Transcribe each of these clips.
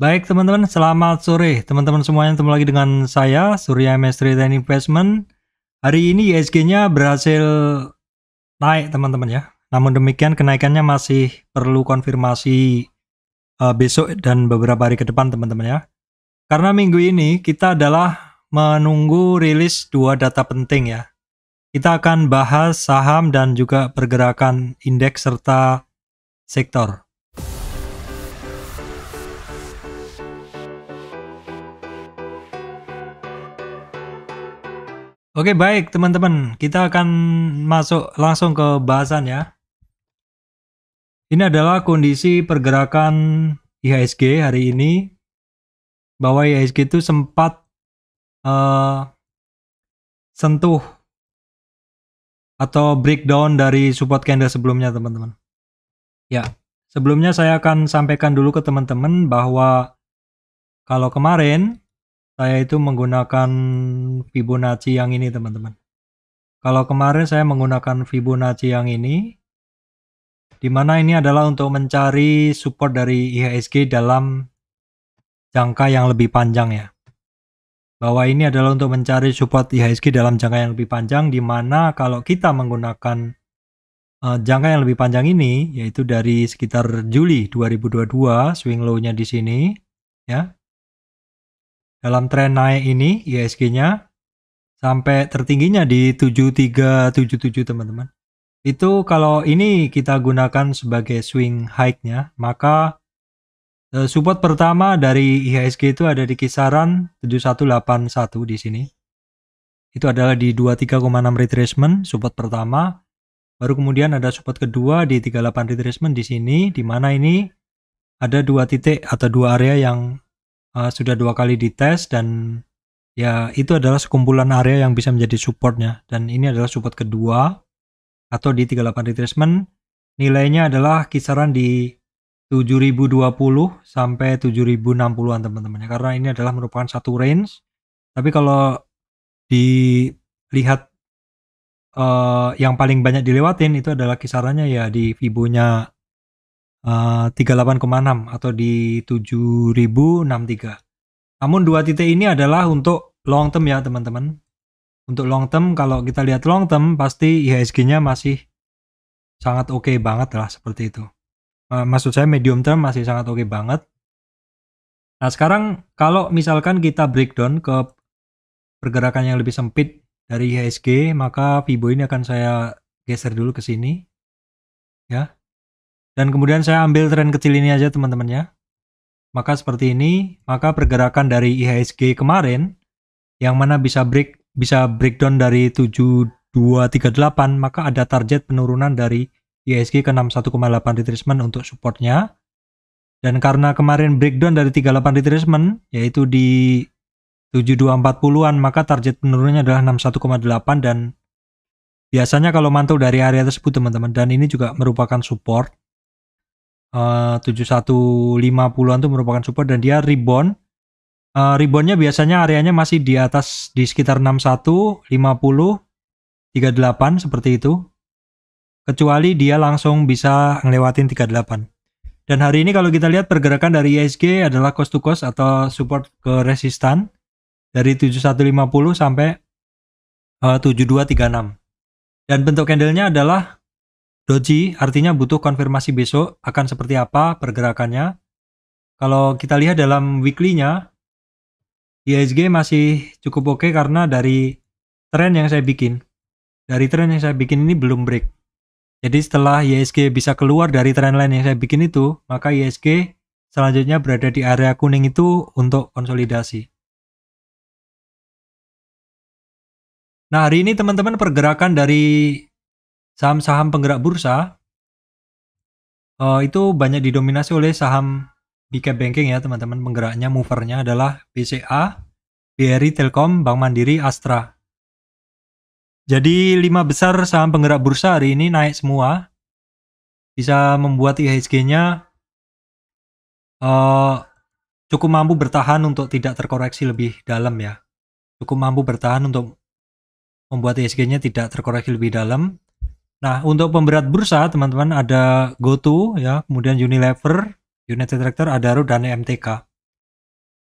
Baik teman-teman, selamat sore teman-teman semuanya. Ketemu lagi dengan saya, Surya MS Trade and Investment. Hari ini IHSG-nya berhasil naik teman-teman ya. Namun demikian kenaikannya masih perlu konfirmasi besok dan beberapa hari ke depan teman-teman ya. Karena minggu ini kita adalah menunggu rilis dua data penting ya. Kita akan bahas saham dan juga pergerakan indeks serta sektor. Oke baik teman-teman, kita akan masuk langsung ke bahasan ya. Ini adalah kondisi pergerakan IHSG hari ini, bahwa IHSG itu sempat sentuh atau breakdown dari support candle sebelumnya teman-teman. Ya, sebelumnya saya akan sampaikan dulu ke teman-teman bahwa kalau kemarin saya itu menggunakan Fibonacci yang ini teman-teman. Kalau kemarin saya menggunakan Fibonacci yang ini, di mana ini adalah untuk mencari support dari IHSG dalam jangka yang lebih panjang ya. Bahwa ini adalah untuk mencari support IHSG dalam jangka yang lebih panjang, di mana kalau kita menggunakan jangka yang lebih panjang ini, yaitu dari sekitar Juli 2022, swing low-nya di sini ya. Dalam tren naik ini IHSG-nya sampai tertingginya di 7377 teman-teman. Itu kalau ini kita gunakan sebagai swing high-nya, maka support pertama dari IHSG itu ada di kisaran 7181 di sini. Itu adalah di 23,6 retracement support pertama. Baru kemudian ada support kedua di 38 retracement di sini, di mana ini ada dua titik atau dua area yang sudah dua kali dites, dan ya itu adalah sekumpulan area yang bisa menjadi supportnya. Dan ini adalah support kedua atau di 38 retracement, nilainya adalah kisaran di 7020 sampai 7060-an teman-teman. Karena ini adalah merupakan satu range. Tapi kalau dilihat yang paling banyak dilewatin itu adalah kisarannya ya di Fibonya 38,6 atau di 7063. Namun dua titik ini adalah untuk long term ya teman-teman. Untuk long term, kalau kita lihat long term, pasti IHSG-nya masih sangat oke banget lah seperti itu. Maksud saya medium term masih sangat oke banget. Nah sekarang kalau misalkan kita breakdown ke pergerakan yang lebih sempit dari IHSG, maka Fibo ini akan saya geser dulu ke sini ya. Dan kemudian saya ambil tren kecil ini aja teman-teman ya. Maka seperti ini, maka pergerakan dari IHSG kemarin yang mana bisa breakdown dari 7238, maka ada target penurunan dari IHSG ke 61,8 retracement untuk supportnya. Dan karena kemarin breakdown dari 38 retracement, yaitu di 7240-an, maka target penurunannya adalah 61,8, dan biasanya kalau mantul dari area tersebut teman-teman, dan ini juga merupakan support 7150-an itu merupakan support, dan dia rebound. Reboundnya biasanya areanya masih di atas, di sekitar 61, 50, 38 seperti itu. Kecuali dia langsung bisa ngelewatin 38. Dan hari ini kalau kita lihat pergerakan dari IHSG adalah cost to cost atau support ke resistan dari 7150 sampai 7236. Dan bentuk candlenya adalah doji, artinya butuh konfirmasi besok akan seperti apa pergerakannya. Kalau kita lihat dalam weekly-nya, IHSG masih cukup oke karena dari tren yang saya bikin. Dari tren yang saya bikin ini belum break. Jadi setelah IHSG bisa keluar dari tren line yang saya bikin itu, maka IHSG selanjutnya berada di area kuning itu untuk konsolidasi. Nah hari ini teman-teman pergerakan dari saham-saham penggerak bursa itu banyak didominasi oleh saham big cap banking ya teman-teman. Penggeraknya, movernya adalah BCA, BRI, Telkom, Bank Mandiri, Astra. Jadi 5 besar saham penggerak bursa hari ini naik semua, bisa membuat IHSG-nya cukup mampu bertahan untuk tidak terkoreksi lebih dalam ya. Cukup mampu bertahan untuk membuat IHSG-nya tidak terkoreksi lebih dalam. Nah, untuk pemberat bursa teman-teman ada GoTo ya, kemudian Unilever, United Tractor, Adaro, dan MTK.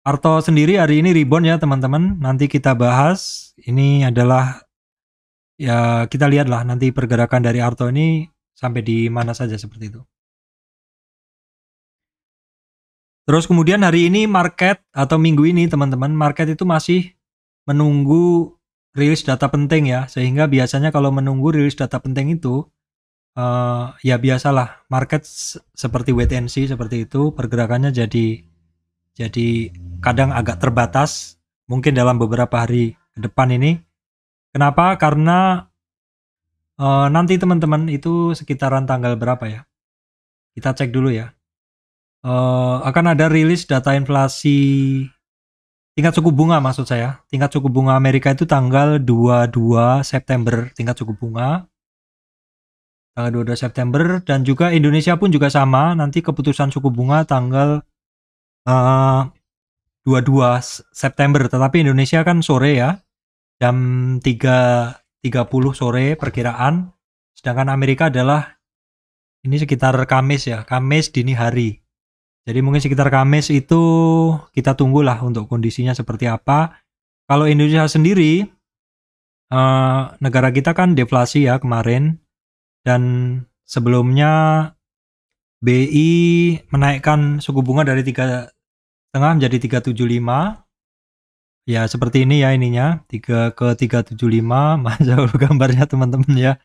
Arto sendiri hari ini rebound ya teman-teman. Nanti kita bahas. Ini adalah ya kita lihatlah nanti pergerakan dari Arto ini sampai di mana saja seperti itu. Terus kemudian hari ini market atau minggu ini teman-teman, market itu masih menunggu rilis data penting ya. Sehingga biasanya kalau menunggu rilis data penting itu ya biasalah market seperti wait and see seperti itu, pergerakannya jadi kadang agak terbatas mungkin dalam beberapa hari ke depan ini. Kenapa? Karena nanti teman-teman itu sekitaran tanggal berapa ya? Kita cek dulu ya. Akan ada rilis data inflasi tingkat suku bunga maksud saya. Tingkat suku bunga Amerika itu tanggal 22 September tingkat suku bunga. Tanggal 22 September dan juga Indonesia pun juga sama. Nanti keputusan suku bunga tanggal 22 September. Tetapi Indonesia kan sore ya. Jam 3.30 sore perkiraan. Sedangkan Amerika adalah ini sekitar Kamis ya. Kamis dini hari. Jadi mungkin sekitar Kamis itu kita tunggulah untuk kondisinya seperti apa. Kalau Indonesia sendiri, negara kita kan deflasi ya kemarin. Dan sebelumnya BI menaikkan suku bunga dari 3,5 menjadi 3,75. Ya seperti ini ya ininya, 3 ke 3,75. Masa gambarnya teman-teman ya.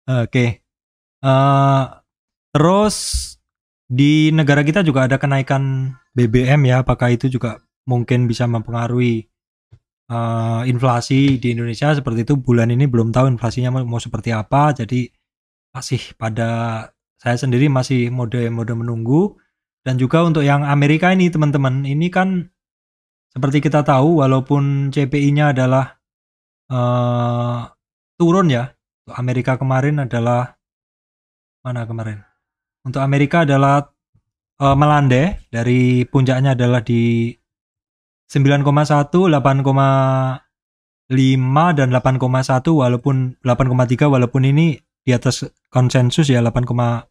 Oke. Terus di negara kita juga ada kenaikan BBM ya, apakah itu juga mungkin bisa mempengaruhi inflasi di Indonesia seperti itu. Bulan ini belum tahu inflasinya mau seperti apa, jadi masih saya sendiri masih mode menunggu. Dan juga untuk yang Amerika ini teman-teman, ini kan seperti kita tahu walaupun CPI-nya adalah turun ya. Untuk Amerika kemarin adalah mana kemarin? Untuk Amerika adalah melandai dari puncaknya adalah di 9,1, 8,5 dan 8,1 walaupun 8,3 walaupun ini di atas konsensus ya 8,1.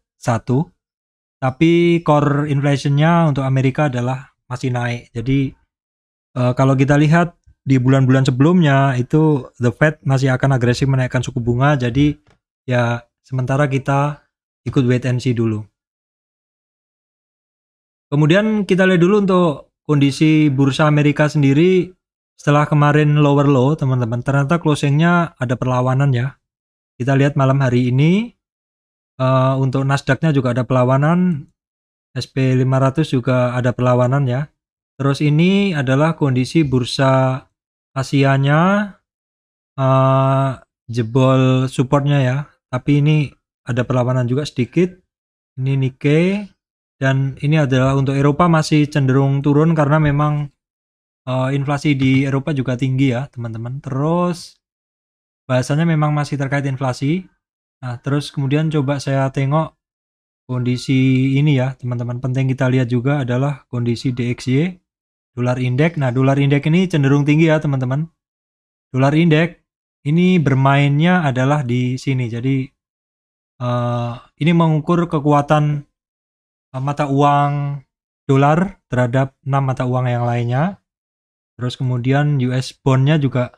Tapi core inflation-nya untuk Amerika adalah masih naik. Jadi kalau kita lihat di bulan-bulan sebelumnya itu the Fed masih akan agresif menaikkan suku bunga. Jadi ya sementara kita ikut wait and see dulu. Kemudian kita lihat dulu untuk kondisi bursa Amerika sendiri setelah kemarin lower low teman-teman. Ternyata closingnya ada perlawanan ya. Kita lihat malam hari ini untuk Nasdaq-nya juga ada perlawanan. SP500 juga ada perlawanan ya. Terus ini adalah kondisi bursa Asianya jebol supportnya ya. Tapi ini ada perlawanan juga sedikit. Ini Nikkei. Dan ini adalah untuk Eropa masih cenderung turun karena memang inflasi di Eropa juga tinggi ya teman-teman. Terus bahasanya memang masih terkait inflasi. Nah terus kemudian coba saya tengok kondisi ini ya teman-teman. Penting kita lihat juga adalah kondisi DXY, dolar indeks. Nah dolar indeks ini cenderung tinggi ya teman-teman. Dolar indeks ini bermainnya adalah di sini. Jadi ini mengukur kekuatan mata uang dolar terhadap 6 mata uang yang lainnya. Terus kemudian US bond-nya juga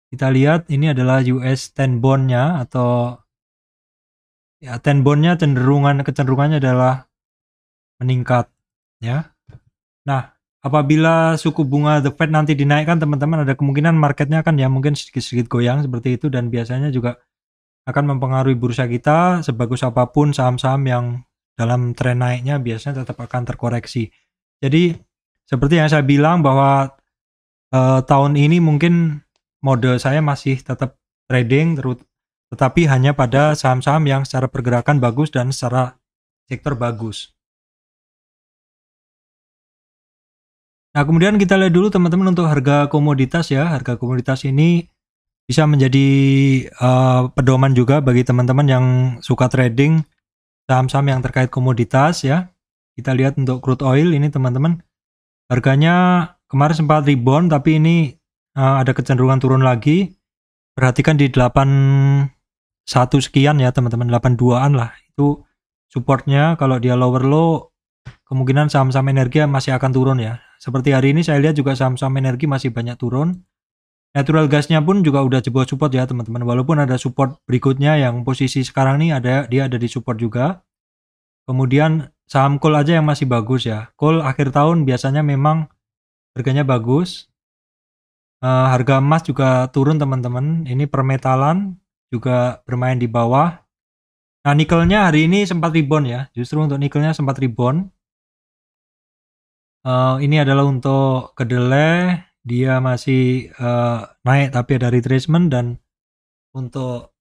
kita lihat ini adalah US 10 bond-nya atau ya 10 bond-nya kecenderungannya adalah meningkat ya. Nah, apabila suku bunga The Fed nanti dinaikkan teman-teman ada kemungkinan marketnya akan ya mungkin sedikit goyang seperti itu dan biasanya juga akan mempengaruhi bursa kita. Sebagus apapun saham-saham yang dalam tren naiknya biasanya tetap akan terkoreksi. Jadi seperti yang saya bilang bahwa tahun ini mungkin mode saya masih tetap trading tetapi hanya pada saham-saham yang secara pergerakan bagus dan secara sektor bagus. Nah kemudian kita lihat dulu teman-teman untuk harga komoditas ya. Harga komoditas ini bisa menjadi pedoman juga bagi teman-teman yang suka trading saham-saham yang terkait komoditas ya. Kita lihat untuk crude oil ini teman-teman. Harganya kemarin sempat rebound tapi ini ada kecenderungan turun lagi. Perhatikan di 81 sekian ya teman-teman, 82-an lah. Itu supportnya kalau dia lower low kemungkinan saham-saham energi masih akan turun ya. seperti hari ini saya lihat juga saham-saham energi masih banyak turun. Natural gasnya pun juga udah jebol support ya teman-teman. Walaupun ada support berikutnya yang posisi sekarang nih dia ada di support juga. Kemudian saham coal aja yang masih bagus ya. Coal akhir tahun biasanya memang harganya bagus. Harga emas juga turun teman-teman. Ini permetalan juga bermain di bawah. Nah, nikelnya hari ini sempat rebound ya. Justru untuk nikelnya sempat rebound. Ini adalah untuk kedelai, dia masih naik tapi ada retracement, dan untuk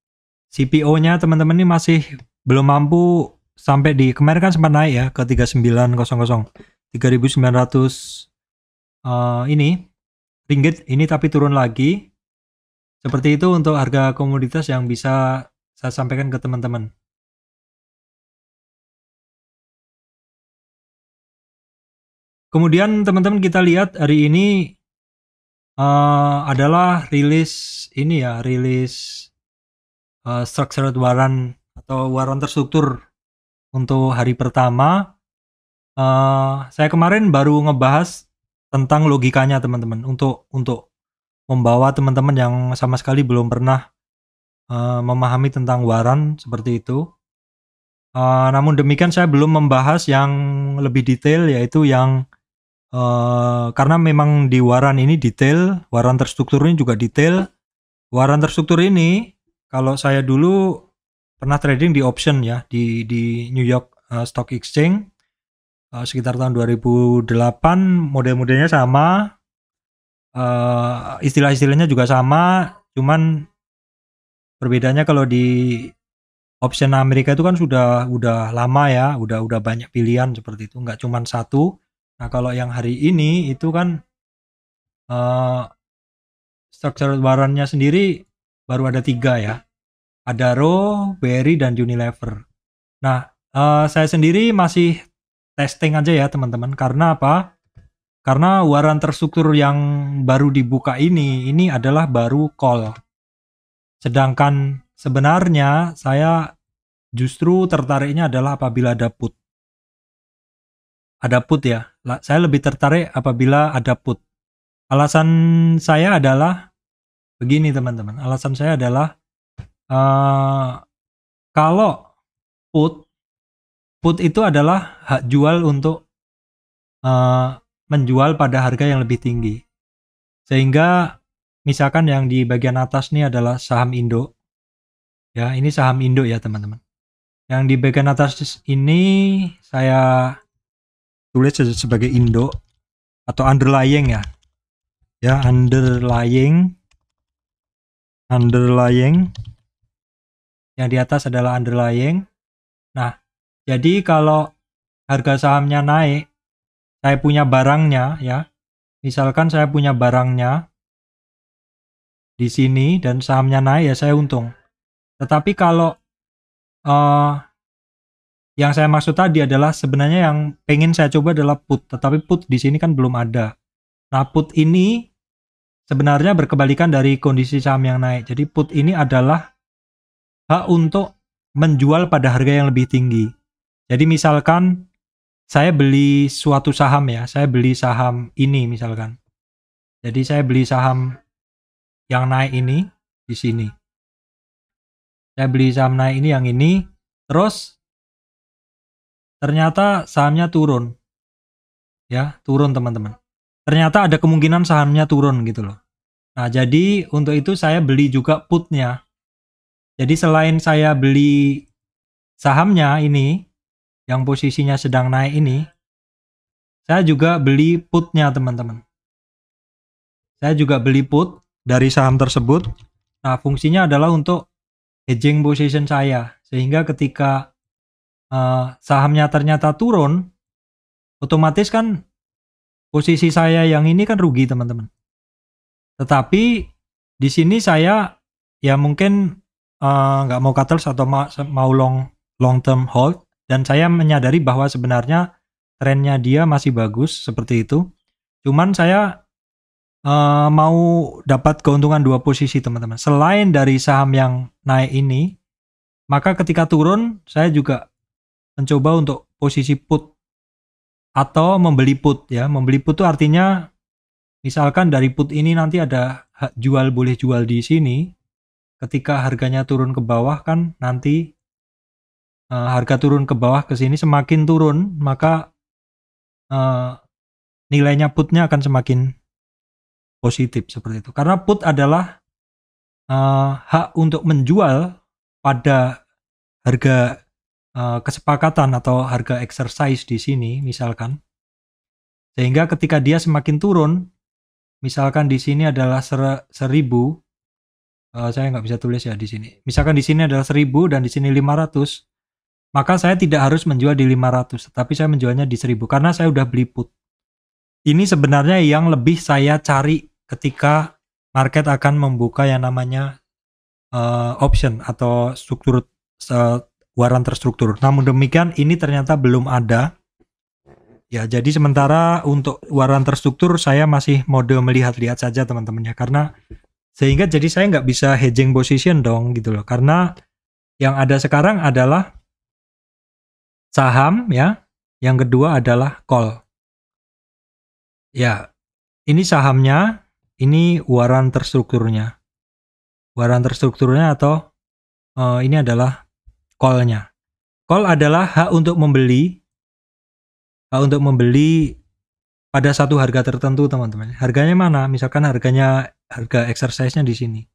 CPO-nya teman-teman ini masih belum mampu sampai di kemarin kan sempat naik ya ke 3900 3900 ini ringgit ini, tapi turun lagi. Seperti itu untuk harga komoditas yang bisa saya sampaikan ke teman-teman. Kemudian teman-teman kita lihat hari ini adalah rilis ini ya, rilis structured warrant atau warrant terstruktur untuk hari pertama. Saya kemarin baru ngebahas tentang logikanya teman-teman untuk membawa teman-teman yang sama sekali belum pernah memahami tentang warrant seperti itu. Namun demikian saya belum membahas yang lebih detail, yaitu yang karena memang di warrant ini detail, warrant terstruktur ini juga detail. Warrant terstruktur ini kalau saya dulu pernah trading di option ya di New York Stock Exchange sekitar tahun 2008, model-modelnya sama, istilah-istilahnya juga sama, cuman perbedaannya kalau di option Amerika itu kan sudah lama ya, udah banyak pilihan seperti itu, nggak cuman satu. Nah, kalau yang hari ini itu kan structured warrant-nya sendiri baru ada 3 ya. Ada Roe, Berry, dan Unilever. Nah, saya sendiri masih testing aja ya teman-teman. Karena apa? Karena warrant terstruktur yang baru dibuka ini adalah baru call. Sedangkan sebenarnya saya justru tertariknya adalah apabila ada put. Ada put ya. Saya lebih tertarik apabila ada put. Alasan saya adalah begini teman-teman. Alasan saya adalah kalau put itu adalah hak jual untuk menjual pada harga yang lebih tinggi. Sehingga misalkan yang di bagian atas ini adalah saham Indo. Ya, ini saham Indo ya teman-teman. Yang di bagian atas ini saya tulis sebagai Indo atau underlying ya. Ya, underlying. Yang di atas adalah underlying. Nah, jadi kalau harga sahamnya naik, saya punya barangnya ya. Misalkan saya punya barangnya di sini dan sahamnya naik, ya saya untung. Tetapi kalau yang saya maksud tadi adalah sebenarnya yang pengen saya coba adalah put, tetapi put di sini kan belum ada. Nah, put ini sebenarnya berkebalikan dari kondisi saham yang naik. Jadi put ini adalah hak untuk menjual pada harga yang lebih tinggi. Jadi misalkan saya beli suatu saham ya, saya beli saham ini misalkan. Jadi saya beli saham yang naik ini di sini. Saya beli saham naik ini yang ini, terus ternyata sahamnya turun. Ya, turun teman-teman. Ternyata ada kemungkinan sahamnya turun gitu loh. Nah, jadi untuk itu saya beli juga putnya. Jadi selain saya beli sahamnya ini, yang posisinya sedang naik ini, saya juga beli putnya teman-teman. Saya juga beli put dari saham tersebut. Nah, fungsinya adalah untuk hedging position saya. Sehingga ketika sahamnya ternyata turun, otomatis kan posisi saya yang ini kan rugi teman-teman. Tetapi di sini saya ya mungkin nggak mau cut loss atau mau long term hold, dan saya menyadari bahwa sebenarnya trennya dia masih bagus seperti itu. Cuman saya mau dapat keuntungan 2 posisi teman-teman. Selain dari saham yang naik ini, maka ketika turun saya juga mencoba untuk posisi put atau membeli put ya. Membeli put itu artinya misalkan dari put ini nanti ada hak jual boleh jual di sini. Ketika harganya turun ke bawah kan nanti harga turun ke bawah ke sini semakin turun maka nilainya putnya akan semakin positif seperti itu. Karena put adalah hak untuk menjual pada harga kesepakatan atau harga exercise di sini misalkan. Sehingga ketika dia semakin turun, misalkan di sini adalah 1000, saya nggak bisa tulis ya di sini. Misalkan di sini adalah 1000 dan di sini 500, maka saya tidak harus menjual di 500, tapi saya menjualnya di 1000 karena saya udah beli put. Ini sebenarnya yang lebih saya cari ketika market akan membuka yang namanya option atau struktur waran terstruktur. Namun demikian ini ternyata belum ada. Ya, jadi sementara untuk waran terstruktur saya masih mode melihat-lihat saja teman-teman ya, karena sehingga jadi saya nggak bisa hedging position dong gitu loh, karena yang ada sekarang adalah saham ya, yang kedua adalah call. Ya, ini sahamnya, ini waran terstrukturnya. Waran terstrukturnya atau ini adalah call-nya. Call adalah hak untuk membeli pada satu harga tertentu teman-teman. Harganya mana? Misalkan harga exercise-nya di sini.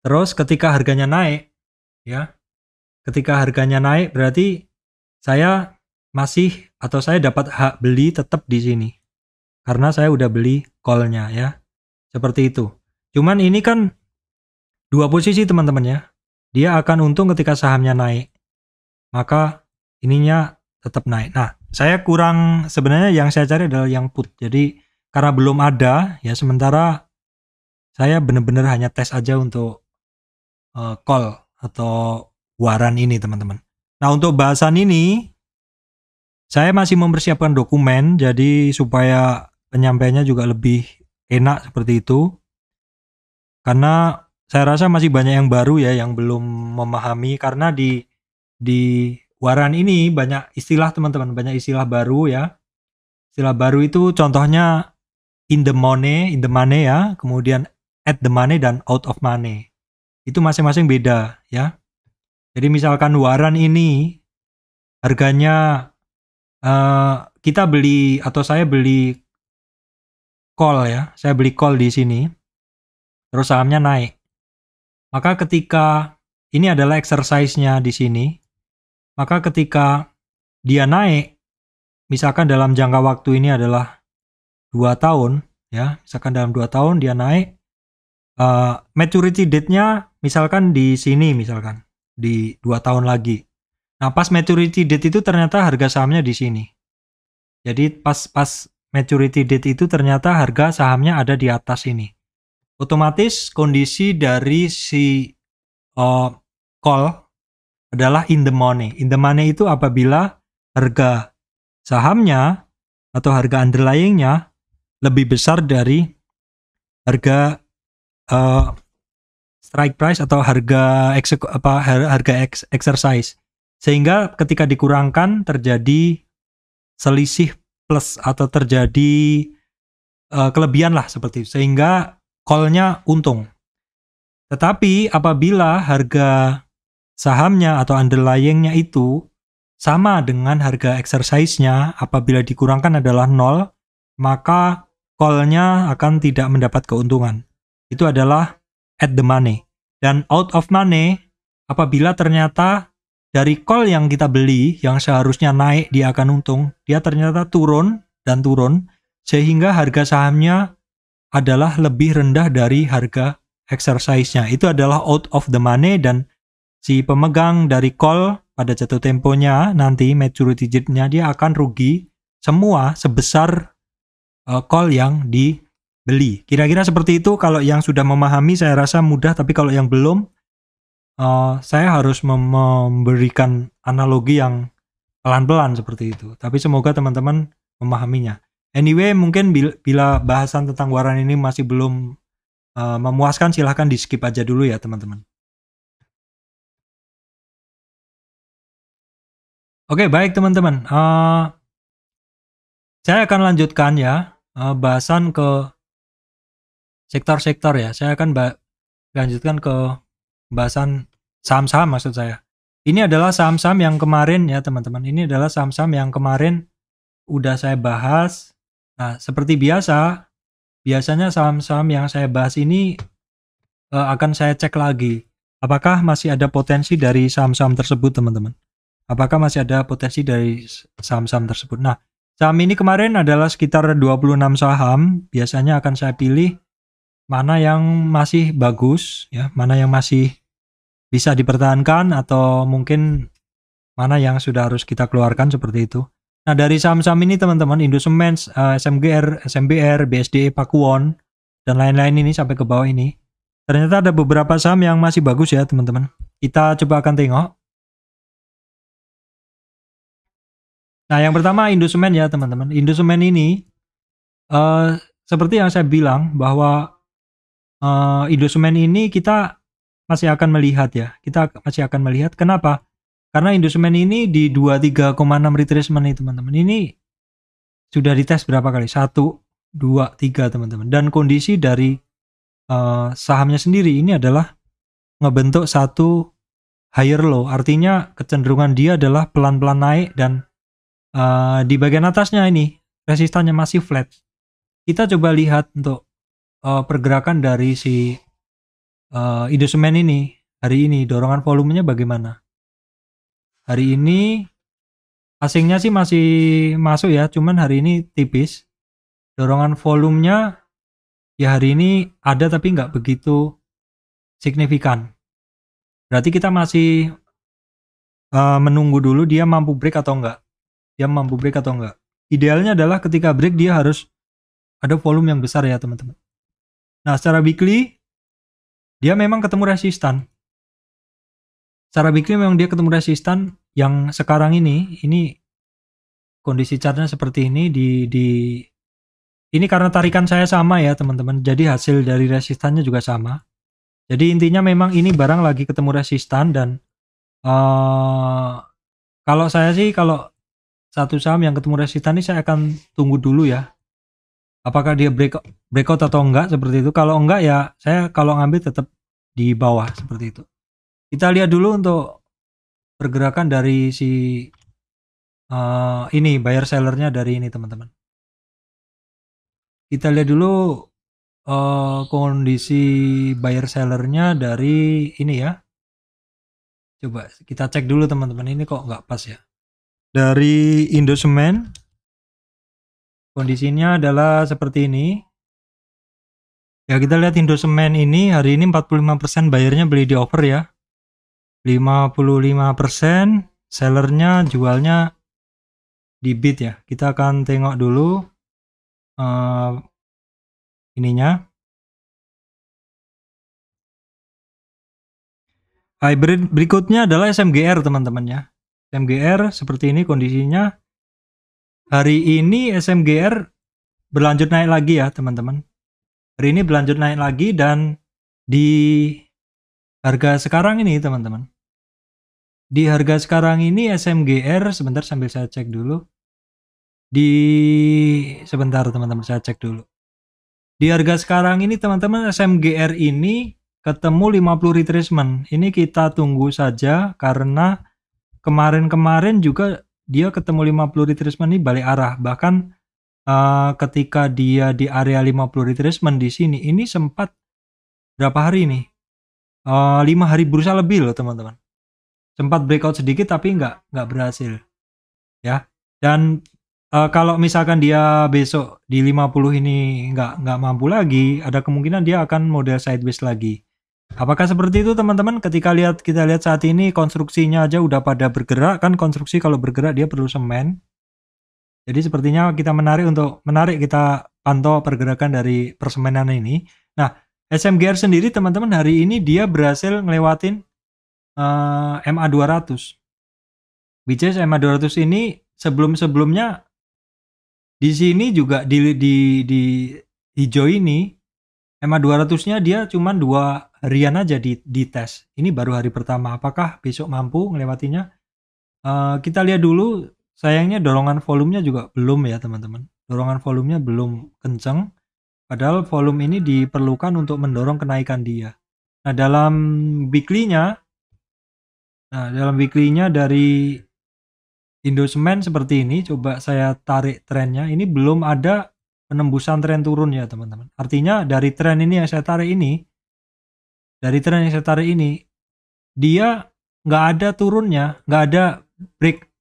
Terus ketika harganya naik, ya, ketika harganya naik berarti saya dapat hak beli tetap di sini. Karena saya udah beli call-nya ya. Seperti itu. Cuman ini kan dua posisi teman-teman ya. Dia akan untung ketika sahamnya naik. Maka ininya tetap naik. Nah, sebenarnya yang saya cari adalah yang put. Jadi karena belum ada ya, sementara saya benar-benar hanya tes aja untuk call atau waran ini teman-teman. Nah, untuk bahasan ini saya masih mempersiapkan dokumen jadi supaya penyampaiannya juga lebih enak seperti itu. Karena saya rasa masih banyak yang baru ya yang belum memahami, karena di waran ini banyak istilah teman-teman, banyak istilah baru ya. Istilah baru itu contohnya in the money ya, kemudian at the money dan out of money. Itu masing-masing beda ya. Jadi misalkan waran ini harganya kita beli atau saya beli call ya, saya beli call di sini. Terus sahamnya naik. Maka ketika ini adalah exercise-nya di sini, maka ketika dia naik, misalkan dalam jangka waktu ini adalah 2 tahun, ya, misalkan dalam 2 tahun dia naik, maturity date-nya misalkan di sini, misalkan di 2 tahun lagi. Nah, pas maturity date itu ternyata harga sahamnya di sini. Jadi pas maturity date itu ternyata harga sahamnya ada di atas ini. Otomatis kondisi dari si call adalah in the money. In the money itu apabila harga sahamnya atau harga underlying-nya lebih besar dari harga strike price atau harga exercise. Sehingga ketika dikurangkan terjadi selisih plus atau terjadi kelebihan lah seperti itu. Sehingga call-nya untung. Tetapi apabila harga sahamnya atau underlying-nya itu sama dengan harga exercise-nya, apabila dikurangkan adalah 0, maka call-nya akan tidak mendapat keuntungan. Itu adalah at the money. Dan out of money, apabila ternyata dari call yang kita beli, yang seharusnya naik dia akan untung, dia ternyata turun dan turun, sehingga harga sahamnya adalah lebih rendah dari harga exercise-nya. Itu adalah out of the money, dan si pemegang dari call pada jatuh temponya nanti maturity date-nya dia akan rugi semua sebesar call yang dibeli. Kira-kira seperti itu. Kalau yang sudah memahami saya rasa mudah, tapi kalau yang belum saya harus memberikan analogi yang pelan-pelan seperti itu. Tapi semoga teman-teman memahaminya. Anyway, mungkin bila bahasan tentang waran ini masih belum memuaskan, silahkan di skip aja dulu ya teman-teman. Oke, baik teman-teman. Saya akan lanjutkan ya bahasan ke sektor-sektor ya. Saya akan lanjutkan ke bahasan saham-saham maksud saya. Ini adalah saham-saham yang kemarin ya teman-teman. Ini adalah saham-saham yang kemarin udah saya bahas. Nah, seperti biasanya saham-saham yang saya bahas ini akan saya cek lagi. Apakah masih ada potensi dari saham-saham tersebut teman-teman? Apakah masih ada potensi dari saham-saham tersebut? Nah, saham ini kemarin adalah sekitar 26 saham. Biasanya akan saya pilih mana yang masih bagus, ya, mana yang masih bisa dipertahankan atau mungkin mana yang sudah harus kita keluarkan seperti itu. Nah, dari saham-saham ini teman-teman, Indosemen, SMGR, SMBR, BSDE, Pakuwon, dan lain-lain ini sampai ke bawah ini. Ternyata ada beberapa saham yang masih bagus ya teman-teman. Kita coba akan tengok. Nah, yang pertama Indosemen ya teman-teman. Indosemen ini seperti yang saya bilang bahwa Indosemen ini kita masih akan melihat ya. Kita masih akan melihat. Kenapa? Karena Indosemen ini di 23,6 retracement nih teman-teman. Ini sudah dites berapa kali? 1, 2, 3 teman-teman. Dan kondisi dari sahamnya sendiri ini adalah ngebentuk satu higher low. Artinya kecenderungan dia adalah pelan-pelan naik dan di bagian atasnya ini resistannya masih flat. Kita coba lihat untuk pergerakan dari si Indosemen ini hari ini, dorongan volumenya bagaimana. Hari ini asingnya sih masih masuk ya, cuman hari ini tipis. Dorongan volumenya ya hari ini ada tapi nggak begitu signifikan. Berarti kita masih menunggu dulu dia mampu break atau enggak. Dia mampu break atau enggak. Idealnya adalah ketika break dia harus ada volume yang besar ya teman-teman. Nah, secara weekly dia memang ketemu resistan. Secara weekly memang dia ketemu resistan yang sekarang ini kondisi chartnya seperti ini ini karena tarikan saya sama ya teman-teman. Jadi hasil dari resistannya juga sama. Jadi intinya memang ini barang lagi ketemu resistan dan kalau saya sih kalau satu saham yang ketemu resistan ini saya akan tunggu dulu ya. Apakah dia breakout atau enggak seperti itu. Kalau enggak ya saya kalau ngambil tetap di bawah seperti itu. Kita lihat dulu untuk pergerakan dari si ini buyer sellernya dari ini teman-teman. Kita lihat dulu kondisi buyer sellernya dari ini ya. Coba kita cek dulu teman-teman, ini kok nggak pas ya. Dari Indosemen kondisinya adalah seperti ini. Ya kita lihat Indosemen ini hari ini 45% buyernya beli di over ya. 55% sellernya jualnya di bid ya. Kita akan tengok dulu ininya. Hybrid berikutnya adalah SMGR teman-teman ya. SMGR seperti ini kondisinya. Hari ini SMGR berlanjut naik lagi ya teman-teman. Hari ini berlanjut naik lagi dan di harga sekarang ini teman-teman. Di harga sekarang ini SMGR sebentar sambil saya cek dulu. Sebentar teman-teman saya cek dulu. Di harga sekarang ini teman-teman SMGR ini ketemu 50 retracement. Ini kita tunggu saja karena kemarin-kemarin juga dia ketemu 50 retracement ini balik arah. Bahkan ketika dia di area 50 retracement di sini ini sempat berapa hari nih? 5 hari bursa lebih loh teman-teman. Sempat breakout sedikit tapi nggak berhasil. Ya. Dan kalau misalkan dia besok di 50 ini nggak mampu lagi, ada kemungkinan dia akan model sideways lagi. Apakah seperti itu teman-teman? Kita lihat saat ini konstruksinya aja udah pada bergerak kan, konstruksi kalau bergerak dia perlu semen. Jadi sepertinya kita menarik kita pantau pergerakan dari persemenan ini. Nah, SMGR sendiri teman-teman hari ini dia berhasil ngelewatin MA200. Which is MA200 ini sebelumnya di sini juga di hijau ini MA200-nya dia cuma 2 harian aja di tes. Ini baru hari pertama. Apakah besok mampu ngelewatinya? Kita lihat dulu. Sayangnya dorongan volumenya juga belum ya teman-teman. dorongan volumenya belum kenceng, padahal volume ini diperlukan untuk mendorong kenaikan dia. Nah, dalam weekly-nya dari Indosemen seperti ini, coba saya tarik trennya, ini belum ada penembusan tren turun ya teman-teman. Artinya dari tren ini yang saya tarik ini, dia nggak ada turunnya, nggak ada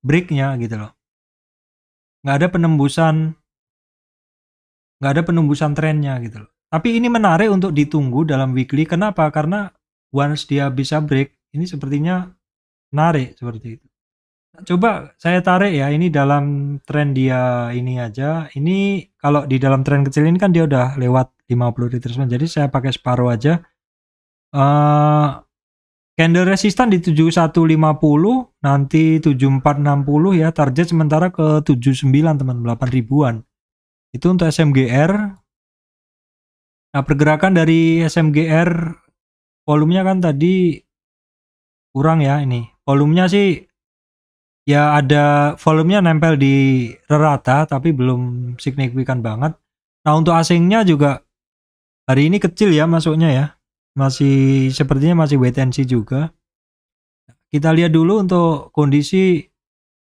breaknya gitu loh. Nggak ada penembusan trennya gitu loh. Tapi ini menarik untuk ditunggu dalam weekly. Kenapa? Karena once dia bisa break, ini sepertinya menarik seperti itu. Coba saya tarik ya, ini dalam tren dia ini aja. Ini kalau di dalam tren kecil ini kan dia udah lewat 50 retracement. Jadi saya pakai separuh aja. Candle resistan di 7150, nanti 7460 ya. Target sementara ke 79 teman, 8 ribuan. Itu untuk SMGR. Nah, pergerakan dari SMGR volumenya kan tadi kurang ya ini. Volumenya sih ya ada volumenya nempel di rata tapi belum signifikan banget. Nah, untuk asingnya juga hari ini kecil ya masuknya ya. Masih sepertinya masih wait and see juga. Kita lihat dulu untuk kondisi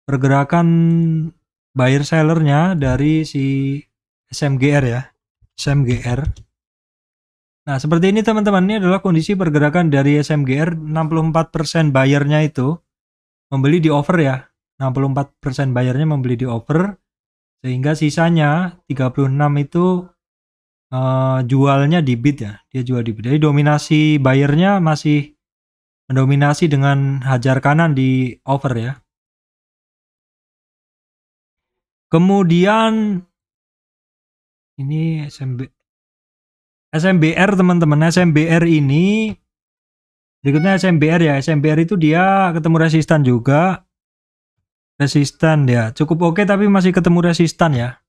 pergerakan buyer sellernya dari si SMGR ya. SMGR. Nah, seperti ini teman-teman, ini adalah kondisi pergerakan dari SMGR. 64% buyernya itu membeli di over ya. 64% buyernya membeli di over, sehingga sisanya 36 itu jualnya di bid ya. Dia jual di bid. Jadi dominasi buyernya masih mendominasi dengan hajar kanan di over ya. Kemudian ini SMBR teman-teman. SMBR ini berikutnya SMBR ya. SMBR itu dia ketemu resistan juga. Resistan ya. Cukup oke tapi masih ketemu resistan ya.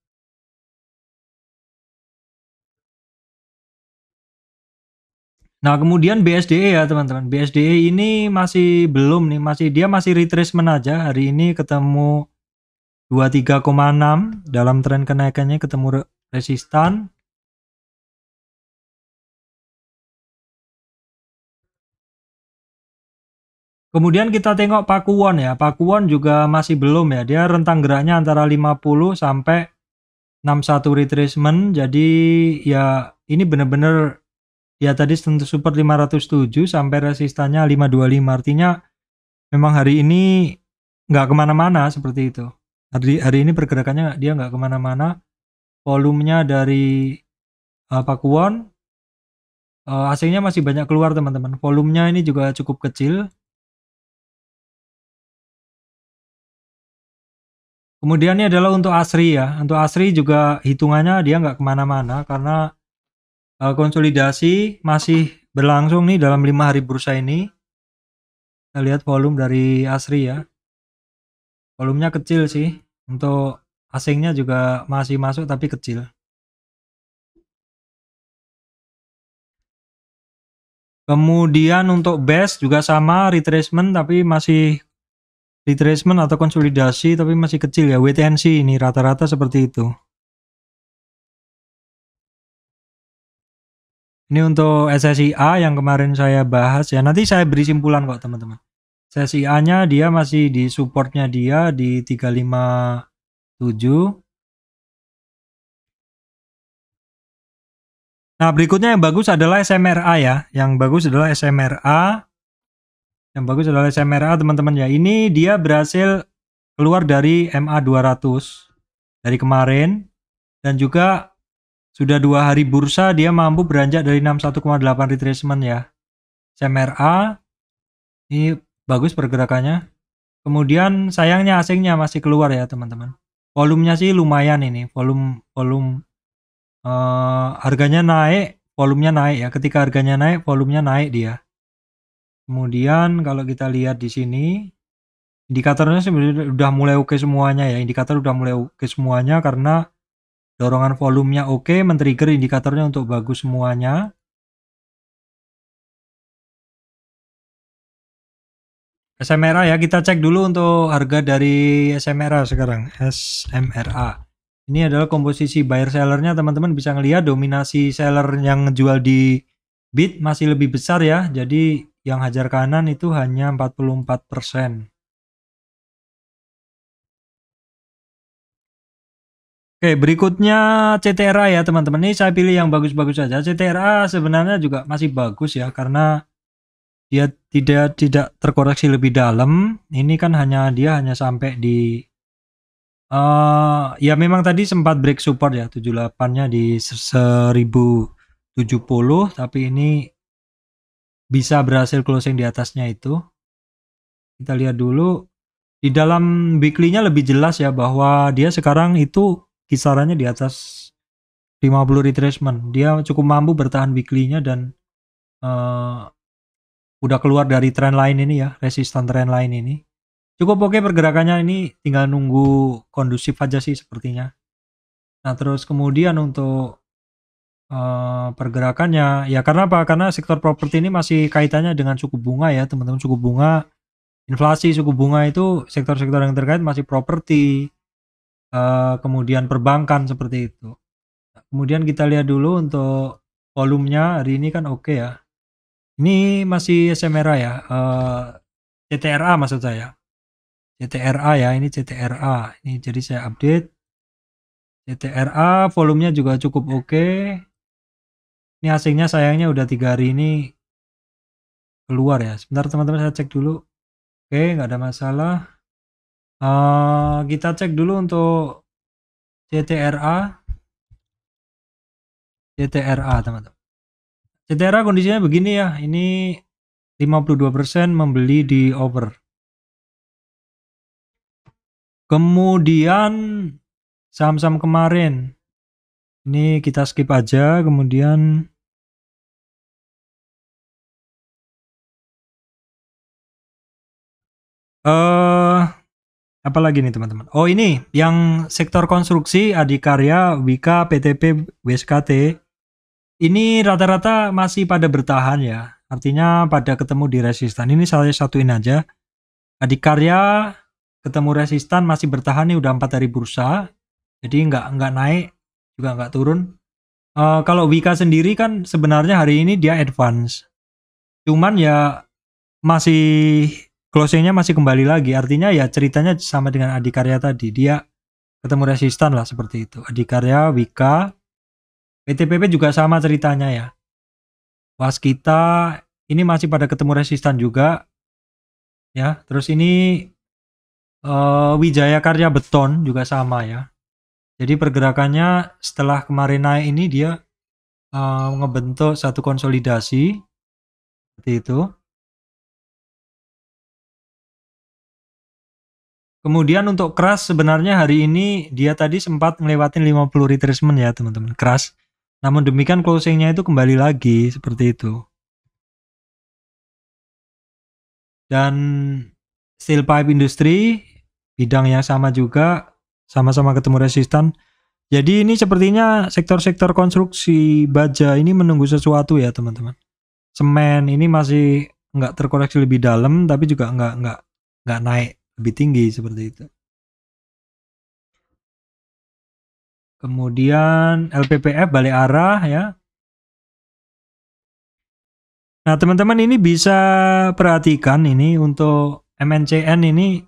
Nah, kemudian BSDE ya teman-teman. BSDE ini masih belum nih, dia masih retracement aja. Hari ini ketemu 23,6 dalam tren kenaikannya, ketemu resistan. Kemudian kita tengok Pakuwon ya. Pakuwon juga masih belum ya. Dia rentang geraknya antara 50 sampai 61 retracement. Jadi ya ini benar-benar ya tadi sentuh support 507 sampai resistannya 525. Artinya memang hari ini nggak kemana-mana seperti itu. Hari ini pergerakannya dia nggak kemana-mana. Volumenya dari Pakuwon, asingnya masih banyak keluar teman-teman. Volumenya ini juga cukup kecil. Kemudian ini adalah untuk ASRI ya. Untuk ASRI juga hitungannya dia nggak kemana-mana karena konsolidasi masih berlangsung nih dalam 5 hari bursa ini. Kita lihat volume dari ASRI ya. Volumenya kecil sih. Untuk asingnya juga masih masuk tapi kecil. Kemudian untuk base juga sama retracement tapi masih retracement atau konsolidasi tapi masih kecil ya. Wait and see ini rata-rata seperti itu. Ini untuk SSIA yang kemarin saya bahas ya. Nanti saya beri simpulan kok teman-teman. SSIA-nya dia masih di supportnya dia di 357. Nah, berikutnya yang bagus adalah SMRA ya. Yang bagus adalah SMRA teman-teman ya. Ini dia berhasil keluar dari MA 200 dari kemarin dan juga sudah 2 hari bursa dia mampu beranjak dari 61,8 retracement ya. SMRA ini bagus pergerakannya. Kemudian sayangnya asingnya masih keluar ya teman-teman. Volumenya sih lumayan ini. Volume harganya naik, volumenya naik ya. Ketika harganya naik, volumenya naik dia. Kemudian kalau kita lihat di sini, indikatornya sebenarnya udah mulai oke semuanya ya. Indikator udah mulai oke semuanya karena dorongan volumenya oke, men-trigger indikatornya untuk bagus semuanya. SMRA ya, kita cek dulu untuk harga dari SMRA sekarang. SMRA. Ini adalah komposisi buyer sellernya, teman-teman bisa ngelihat dominasi seller yang ngejual di bid masih lebih besar ya. Jadi yang hajar kanan itu hanya 44%. Oke, berikutnya CTRA ya teman-teman. Ini saya pilih yang bagus-bagus saja. CTRA sebenarnya juga masih bagus ya, karena dia tidak terkoreksi lebih dalam. Ini kan dia hanya sampai di ya memang tadi sempat break support ya, 78-nya di 1070, tapi ini bisa berhasil closing di atasnya itu. Kita lihat dulu di dalam weekly-nya lebih jelas ya, bahwa dia sekarang itu kisarannya di atas 50 retracement. Dia cukup mampu bertahan weekly-nya dan udah keluar dari trend line ini ya, resistan trend line ini. Cukup oke pergerakannya, ini tinggal nunggu kondusif aja sih sepertinya. Nah terus kemudian untuk pergerakannya ya, karena apa? Karena sektor properti ini masih kaitannya dengan suku bunga ya teman-teman. Suku bunga, inflasi, suku bunga itu sektor-sektor yang terkait masih properti, kemudian perbankan seperti itu. Nah, kemudian kita lihat dulu untuk volumenya hari ini kan oke ya. Ini masih SMRA ya, CTRA maksud saya. CTRA ya, ini CTRA. Ini jadi saya update. CTRA volumenya juga cukup oke. Ini asingnya sayangnya udah 3 hari ini keluar ya. Sebentar teman-teman, saya cek dulu. Oke, nggak ada masalah. Kita cek dulu untuk CTRA. CTRA teman-teman. CTRA kondisinya begini ya. Ini 52% membeli di over. Kemudian saham-saham kemarin. Ini kita skip aja. Kemudian apa lagi nih teman-teman? Oh ini yang sektor konstruksi, Adikarya, Wika, PTP, WSKT. Ini rata-rata masih pada bertahan ya. Artinya pada ketemu di resistan. Ini saya satuin aja. Adikarya ketemu resistan masih bertahan nih udah 4 hari bursa. Jadi nggak naik juga nggak turun. Kalau Wika sendiri kan sebenarnya hari ini dia advance. Cuman ya masih closingnya masih kembali lagi. Artinya ya ceritanya sama dengan Adikarya tadi. Dia ketemu resistan lah seperti itu. Adikarya, Wika, PTPP juga sama ceritanya ya. Waskita ini masih pada ketemu resistan juga ya. Terus ini Wijaya Karya Beton juga sama ya. Jadi pergerakannya setelah kemarin naik ini dia ngebentuk satu konsolidasi seperti itu. Kemudian untuk Crush sebenarnya hari ini dia tadi sempat ngelewatin 50 retracement ya teman-teman, Crush. Namun demikian closingnya itu kembali lagi seperti itu. Dan Steel Pipe Industry bidang yang sama juga, sama-sama ketemu resistan. Jadi ini sepertinya sektor-sektor konstruksi baja ini menunggu sesuatu ya teman-teman. Semen ini masih nggak terkoreksi lebih dalam, tapi juga nggak naik lebih tinggi seperti itu. Kemudian LPPF balik arah ya. Nah teman-teman ini bisa perhatikan ini untuk MNCN ini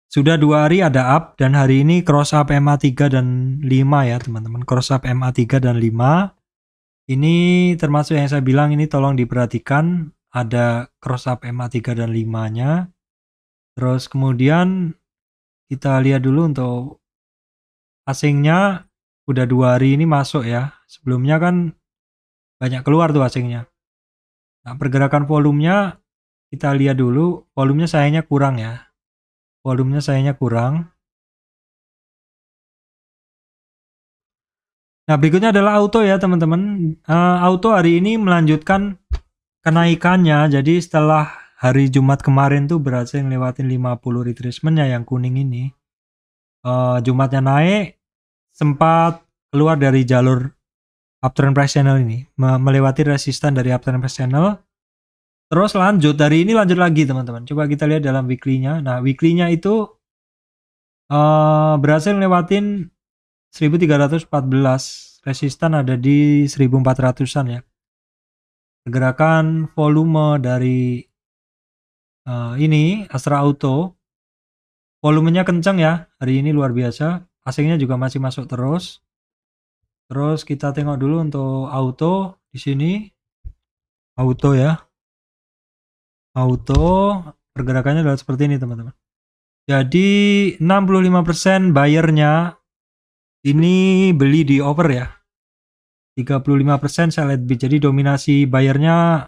sudah 2 hari ada up dan hari ini cross up MA3 dan 5 ya teman-teman. Cross up MA3 dan 5. Ini termasuk yang saya bilang ini tolong diperhatikan, ada cross up MA3 dan 5-nya. Terus kemudian kita lihat dulu untuk asingnya udah 2 hari ini masuk ya. Sebelumnya kan banyak keluar tuh asingnya. Nah, pergerakan volumenya kita lihat dulu. Volumenya sayangnya kurang ya. Volumenya sayangnya kurang. Nah, berikutnya adalah auto ya teman-teman. Auto hari ini melanjutkan kenaikannya. Jadi setelah hari Jumat kemarin tuh berhasil ngelewatin 50 retracement-nya yang kuning ini. Jumatnya naik, sempat keluar dari jalur uptrend price channel ini, melewati resistan dari uptrend price channel. Terus lanjut, hari ini lanjut lagi teman-teman. Coba kita lihat dalam weekly-nya. Nah, weekly-nya itu berhasil ngelewatin 1314, resistan ada di 1400-an ya. Pergerakan volume dari ini Astra Auto, volumenya kencang ya, hari ini luar biasa. Asingnya juga masih masuk terus. Terus kita tengok dulu untuk auto di sini. Auto ya. Auto pergerakannya adalah seperti ini teman-teman. Jadi 65% buyernya ini beli di over ya. 35% sell at bid. Jadi dominasi buyernya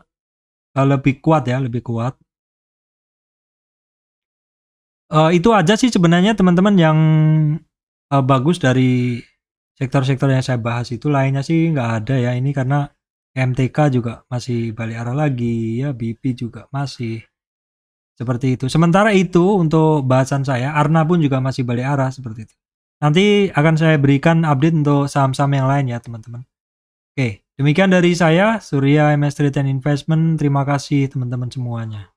lebih kuat ya, lebih kuat. Itu aja sih sebenarnya teman-teman yang bagus dari sektor-sektor yang saya bahas itu. Lainnya sih nggak ada ya, ini karena MTK juga masih balik arah lagi ya, BP juga masih seperti itu. Sementara itu untuk bahasan saya, Arna pun juga masih balik arah seperti itu. Nanti akan saya berikan update untuk saham-saham yang lain ya teman-teman. Oke, demikian dari saya, Surya MS Trade and Investment. Terima kasih teman-teman semuanya.